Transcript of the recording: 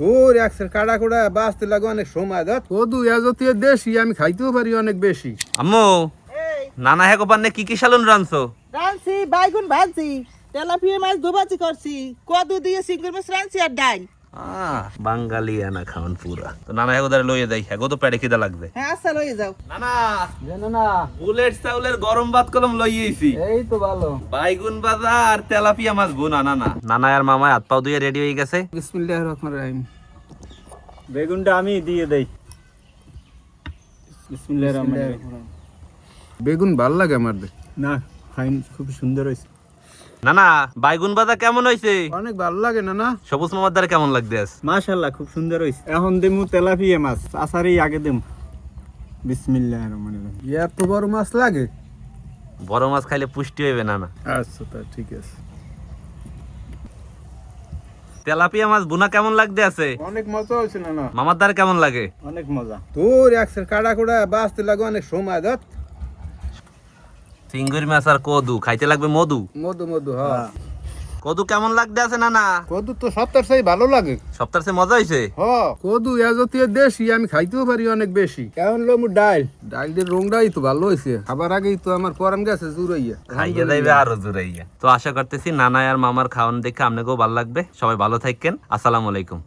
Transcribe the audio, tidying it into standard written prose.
তোর একসের কাটা কোড়া বাঁচতে লাগে অনেক সময় ধর কদু এজতীয় দেশি আমি খাইতেও পারি অনেক বেশি। আম্মু নানা হ্যাঁ গোপান্নে কি কি সালুন রানছো? রাঁধছি বাইগুন ভাজি, তেলাপিয়া মাছ দুবাজি করছি, কদু দিয়ে চিংড়ি মাছ রাঁধছি আর ডাল। বাঙালি আনা খাওয়ান পুরা। তো নানা হ্যাঁ গোদারে লইয়ে দেয়, হ্যাঁ তো পেটে খিদা লাগবে। হ্যাঁ আচ্ছা লইয়ে যাও। নানা জানো না বুলেট চাউলের গরম ভাত কলম লইয়েছি। এই তো ভালো। বাইগুন ভাজা আর তেলাপিয়া মাছ বোনা নানা। নানা আর মামা হাত পাও ধুয়ে রেডি হয়ে গেছে। বিসমিল্লাহির রহমানির রহিম। বেগুনটা আমি দিয়ে দেই। বিসমিল্লাহির রহমানির রহিম। বেগুন ভাল লাগে আমার দে। না ফাইন, খুব সুন্দর হয়েছে। নানা বাইগুন ভাজা কেমন হয়েছে? অনেক ভালো লাগে না না? সবুজ মামার দ্বারা কেমন লাগতে আছে? মাশাআল্লাহ খুব সুন্দর হয়েছে। এখন দেমু তেলাপিয়া মাছ, আসারই আগে দেমু। বিসমিল্লাহির রহমানির রহিম। এত বড় মাছ লাগে? বড় মাছ খাইলে পুষ্টি হইবে নানা। আচ্ছা তা ঠিক আছে। তেলাপিয়া মাছ বুনা কেমন লাগতে আছে? অনেক মজা হয়েছে না না? মামার দ্বারা কেমন লাগে? অনেক মজা। তোর একসের কাটা কোড়া বাঁচতে লাগে অনেক সময় ধর চিংড়ি মাছ আর কদু খাইতে লাগবে মধু। মধু মধু হ্যাঁ। কদু কেমন লাগতে আছে নানা? কদু তো সপ্তাহ চাই ভালো লাগে। সপ্তাহের চেয়ে মজা হয়েছে। হ কদু এজতীয় দেশি আমি খাইতেও পারি অনেক বেশি। এখন লমু ডাল দিয়ে রংটাই তো ভালো হয়েছে। খাবার আগেই তো আমার পরান গেছে জুড়াইয়া খাইয়ে দেবে আরো জুড়াইয়া। তো আশা করতেছি নানা আর মামার খাওয়ান দেখে আপনাকেও ভালো লাগবে। সবাই ভালো থাকেন। আসসালামু আলাইকুম।